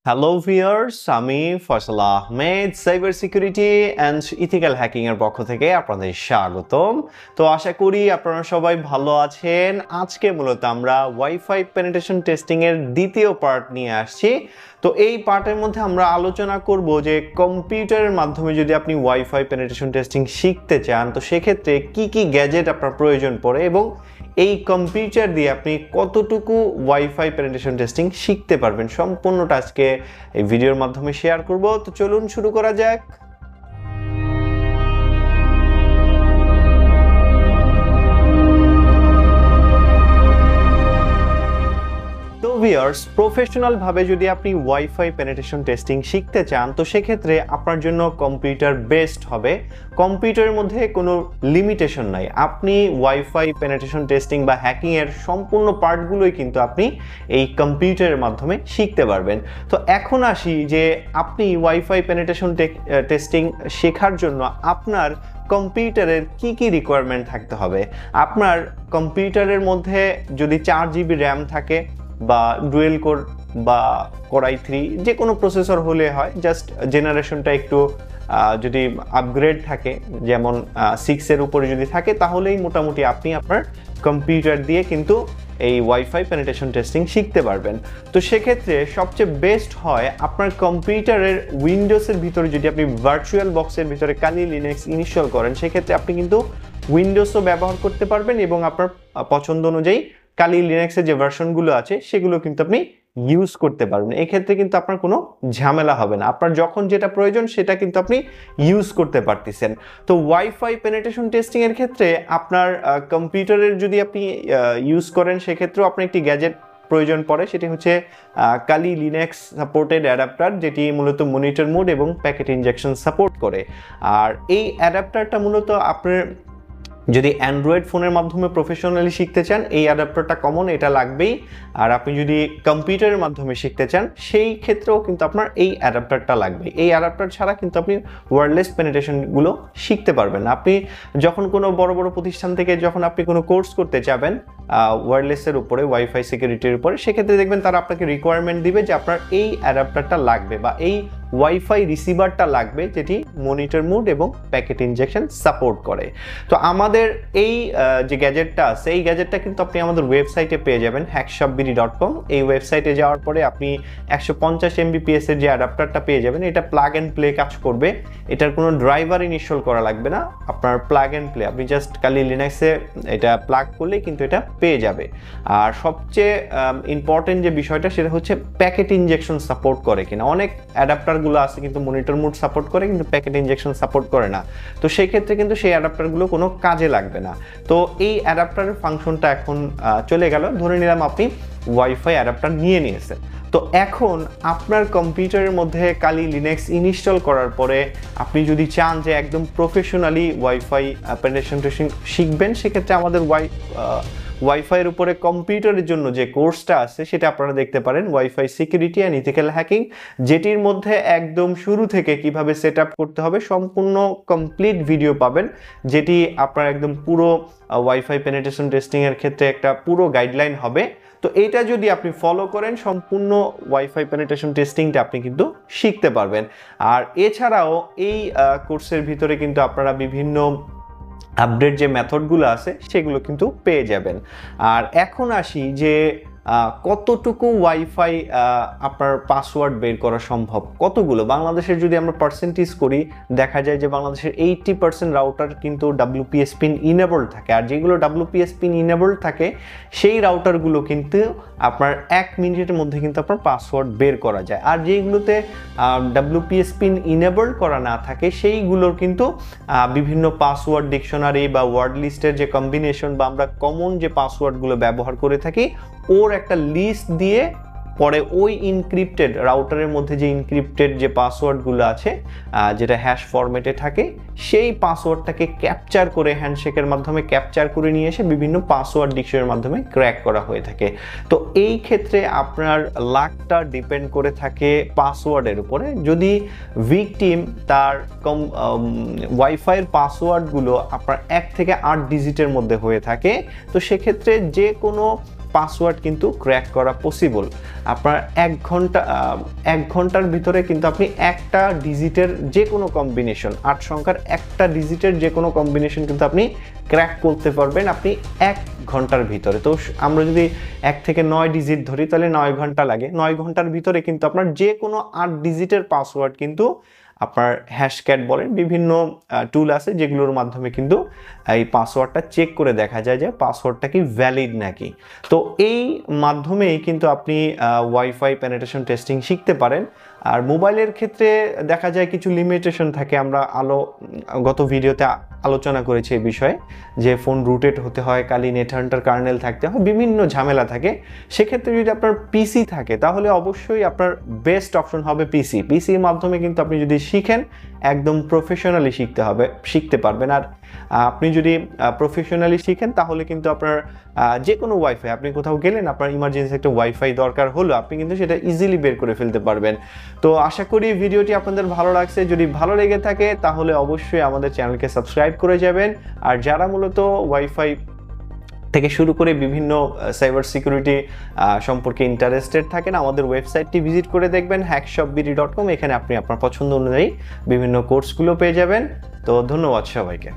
Hello viewers, আমি Faisal Ahmed cyber security and ethical hacking এর পক্ষ থেকে আপনাদের স্বাগতম। তো আশা করি আপনারা সবাই ভালো আছেন। আজকে মূলত আমরা ওয়াইফাই পেনিট্রেশন টেস্টিং এর দ্বিতীয় পার্ট নিয়ে আসছি। তো এই পার্টের মধ্যে আমরা আলোচনা করব যে কম্পিউটারের মাধ্যমে যদি আপনি ওয়াইফাই পেনিট্রেশন টেস্টিং শিখতে চান তো সেক্ষেত্রে কি কি গ্যাজেট আপনার প্রয়োজন পড়ে এবং এই কম্পিউটার দিয়ে আপনি কতটুকু ওয়াইফাই পেনিট্রেশন টেস্টিং শিখতে পারবেন সম্পূর্ণটা আজকে এই ভিডিওর মাধ্যমে শেয়ার করব। তো চলুন শুরু করা যাক। তো ভিউয়ার্স, প্রফেশনাল ভাবে যদি আপনি ওয়াইফাই পেনিট্রেশন টেস্টিং শিখতে চান তো সেক্ষেত্রে আপনার জন্য কম্পিউটার বেস্ট হবে। কম্পিউটারের মধ্যে কোনো লিমিটেশন নাই, আপনি ওয়াইফাই পেনিট্রেশন টেস্টিং বা হ্যাকিং এর সম্পূর্ণ পার্টগুলোই কিন্তু আপনি এই কম্পিউটারের মাধ্যমে শিখতে পারবেন। তো এখন আসি যে আপনি ওয়াইফাই পেনিট্রেশন টেস্টিং শেখার জন্য আপনার কম্পিউটারের কি কি রিকোয়ারমেন্ট থাকতে হবে। আপনার কম্পিউটারের মধ্যে যদি 4 GB র্যাম থাকে বা ডুয়েল কোর বা কোর i3 যে কোনো প্রসেসর হলে হয়, জাস্ট জেনারেশনটা একটু যদি আপগ্রেড থাকে, যেমন 6 এর উপরে যদি থাকে তাহলেই মোটামুটি আপনি আপনার কম্পিউটার দিয়ে কিন্তু এই ওয়াইফাই পেনিট্রেশন টেস্টিং শিখতে পারবেন। তো সেক্ষেত্রে সবচেয়ে বেস্ট হয় আপনার কম্পিউটারের উইন্ডোজের ভিতরে যদি আপনি ভার্চুয়াল বক্সের ভিতরে কালি লিনাক্স ইনস্টল করেন সেক্ষেত্রে আপনি কিন্তু উইন্ডোজও ব্যবহার করতে পারবেন এবং আপনার পছন্দ অনুযায়ী কালি লিনাক্সের যে ভার্সনগুলো আছে সেগুলো কিন্তু আপনি ইউজ করতে পারবেন। এক্ষেত্রে কিন্তু আপনার কোনো ঝামেলা হবে না, আপনার যখন যেটা প্রয়োজন সেটা কিন্তু আপনি ইউজ করতে পারতেছেন। তো ওয়াইফাই পেনিট্রেশন টেস্টিং এর ক্ষেত্রে আপনার কম্পিউটারের যদি আপনি ইউজ করেন সেক্ষেত্রেও আপনার একটি গ্যাজেট প্রয়োজন পড়ে, সেটি হচ্ছে কালি লিনাক্স সাপোর্টেড অ্যাডাপ্টার, যেটি মূলত মনিটর মোড এবং প্যাকেট ইনজেকশন সাপোর্ট করে। আর এই অ্যাডাপ্টারটা মূলত আপনার যদি অ্যান্ড্রয়েড ফোনের মাধ্যমে প্রফেশনালি শিখতে চান এই অ্যাডাপ্টারটা কমন, এটা লাগবেই। আর আপনি যদি কম্পিউটারের মাধ্যমে শিখতে চান সেই ক্ষেত্রেও কিন্তু আপনার এই অ্যাডাপ্টারটা লাগবে। এই অ্যাডাপ্টার ছাড়া কিন্তু আপনি ওয়্যারলেস পেনিট্রেশনগুলো শিখতে পারবেন না। আপনি যখন কোনো বড় বড় প্রতিষ্ঠান থেকে যখন আপনি কোনো কোর্স করতে যাবেন ওয়্যারলেসের উপরে, ওয়াইফাই সিকিউরিটির উপরে, সেক্ষেত্রে দেখবেন তারা আপনাকে রিকোয়ারমেন্ট দিবে যে আপনার এই অ্যাডাপ্টারটা লাগবে বা এই ওয়াইফাই রিসিভারটা লাগবে যেটি মনিটর মোড এবং প্যাকেট ইনজেকশন সাপোর্ট করে। তো আমাদের এই যে গ্যাজেটটা আছে এই গ্যাজেটটা কিন্তু আপনি আমাদের ওয়েবসাইটে পেয়ে যাবেন hackshopbd.com। এই ওয়েবসাইটে যাওয়ার পরে আপনি 150 Mbps এর যে অ্যাডাপ্টারটা পেয়ে যাবেন, এটা প্লাগ অ্যান্ড প্লে কাজ করবে, এটার কোনো ড্রাইভার ইনস্টল করা লাগবে না, আপনার প্লাগ অ্যান্ড প্লে, আপনি জাস্ট কালি লিনাক্সে এটা প্লাগ করলেই কিন্তু এটা পেয়ে যাবে। আর সবচেয়ে ইম্পর্টেন্ট যে বিষয়টা সেটা হচ্ছে প্যাকেট ইনজেকশন সাপোর্ট করে কিনা। অনেক অ্যাডাপ্টারগুলো আছে কিন্তু মনিটর মোড সাপোর্ট করে কিন্তু প্যাকেট ইনজেকশন সাপোর্ট করে না, তো সেই ক্ষেত্রে কিন্তু সেই অ্যাডাপ্টারগুলো কোনো কাজে লাগবে না। তো এই অ্যাডাপ্টারের ফাংশনটা এখন চলে গেল, ধরে নিলাম আপনি ওয়াইফাই অ্যাডাপ্টার নিয়ে নিয়েছেন। তো এখন আপনার কম্পিউটারের মধ্যে কালি লিনাক্স ইনস্টল করার পরে আপনি যদি চান যে একদম প্রফেশনালি ওয়াইফাই পেনিট্রেশন টেস্টিং শিখবেন সেক্ষেত্রে আমাদের ওয়াইফাইয়ের উপরে কম্পিউটারের জন্য যে কোর্সটা আছে সেটা আপনারা দেখতে পারেন, wifi security and ethical hacking, যেটির মধ্যে একদম শুরু থেকে কিভাবে সেট আপ করতে হবে সম্পূর্ণ কমপ্লিট ভিডিও পাবেন, যেটি আপনার একদম পুরো ওয়াইফাই পেনিট্রেশন টেস্টিং এর ক্ষেত্রে একটা পুরো গাইডলাইন হবে। তো এটা যদি আপনি ফলো করেন সম্পূর্ণ ওয়াইফাই পেনিট্রেশন টেস্টিংটা আপনি কিন্তু শিখতে পারবেন। আর এছাড়াও এই কোর্সের ভিতরে কিন্তু আপনারা বিভিন্ন আপডেট যে মেথডগুলো আছে সেগুলো কিন্তু পেয়ে যাবেন। আর এখন আসি যে কতটুকু ওয়াইফাই আপনার পাসওয়ার্ড বের করা সম্ভব, কতগুলো। বাংলাদেশের যদি আমরা পার্সেন্টেজ করি দেখা যায় যে বাংলাদেশের 80% রাউটার কিন্তু WPS পিন ইনেবল থাকে, আর যেগুলো WPS পিন ইনেবল থাকে সেই রাউটারগুলো কিন্তু আপনার 1 মিনিটের মধ্যে কিন্তু আপনার পাসওয়ার্ড বের করা যায়। আর যেগুলোতে WPS পিন ইনেবল করা না থাকে সেইগুলোর কিন্তু বিভিন্ন পাসওয়ার্ড ডিকশনারি বা ওয়ার্ড লিস্টের যে কম্বিনেশন বা আমরা কমন যে পাসওয়ার্ডগুলো ব্যবহার করে থাকি ওর একটা লিস্ট দিয়ে পরে ওই ইনক্রিপ্টেড রাউটারের মধ্যে যে ইনক্রিপ্টেড যে পাসওয়ার্ডগুলো আছে যেটা হ্যাশ ফরম্যাটে থাকে সেই পাসওয়ার্ডটাকে ক্যাপচার করে হ্যান্ডশেকের মাধ্যমে ক্যাপচার করে নিয়ে এসে বিভিন্ন পাসওয়ার্ড ডিকশনারির মাধ্যমে ক্র্যাক করা হয়ে থাকে। তো এই ক্ষেত্রে আপনার লাকটা ডিপেন্ড করে থাকে পাসওয়ার্ডের উপরে। যদি ভিকটিম তার ওয়াইফাইয়ের পাসওয়ার্ডগুলো আপনার 1 থেকে 8 ডিজিটের মধ্যে হয়ে থাকে তো সেক্ষেত্রে যে কোনো পাসওয়ার্ড কিন্তু ক্র্যাক করা পসিবল। আপনার 1 ঘন্টার ভিতরে কিন্তু আপনি একটা ডিজিটের যে কোনো কম্বিনেশন, 8 সংখ্যার একটা ডিজিটের যে কোনো কম্বিনেশন কিন্তু আপনি ক্র্যাক করতে পারবেন আপনি 1 ঘন্টার ভিতরে। তো আমরা যদি 1 থেকে 9 ডিজিট ধরি তাহলে 9 ঘন্টা লাগে। 9 ঘন্টার ভিতরে কিন্তু আপনার যে কোনো 8 ডিজিটের পাসওয়ার্ড কিন্তু আপনার হ্যাশক্যাট বলেন, বিভিন্ন টুল আছে যেগুলোর মাধ্যমে কিন্তু এই পাসওয়ার্ডটা চেক করে দেখা যায় যে পাসওয়ার্ডটা কি ভ্যালিড নাকি। তো এই মাধ্যমেই কিন্তু আপনি ওয়াইফাই পেনিট্রেশন টেস্টিং শিখতে পারেন। আর মোবাইলের ক্ষেত্রে দেখা যায় কিছু লিমিটেশন থাকে, আমরা গত ভিডিওতে আলোচনা করেছি এই বিষয়ে, যে ফোন রুটেড হতে হয়, কালি নেটহান্টার কার্নেল থাকতে হয়, বিভিন্ন ঝামেলা থাকে। সেক্ষেত্রে যদি আপনার পিসি থাকে তাহলে অবশ্যই আপনার বেস্ট অপশন হবে পিসির মাধ্যমে কিন্তু আপনি যদি শিখেন একদম প্রফেশনালি শিখতে পারবেন। আর আপনি যদি প্রফেশনালি শিখেন তাহলে কিন্তু আপনার যে কোনো ওয়াইফাই, আপনি কোথাও গেলেন, আপনার ইমার্জেন্সি একটা ওয়াইফাই দরকার হলো, আপনি কিন্তু সেটা ইজিলি বের করে ফেলতে পারবেন। তো আশা করি ভিডিওটি আপনাদের ভালো লাগছে। যদি ভালো লেগে থাকে তাহলে অবশ্যই আমাদের চ্যানেলকে সাবস্ক্রাইব করে যাবেন। আর যারা মূলত ওয়াইফাই থেকে শুরু করে বিভিন্ন সাইবার সিকিউরিটি সম্পর্কে ইন্টারেস্টেড থাকেন, আমাদের ওয়েবসাইটটি ভিজিট করে দেখবেন hackshopbd.com। এখানে আপনি আপনার পছন্দ অনুযায়ী বিভিন্ন কোর্সগুলো পেয়ে যাবেন। তো ধন্যবাদ সবাইকে।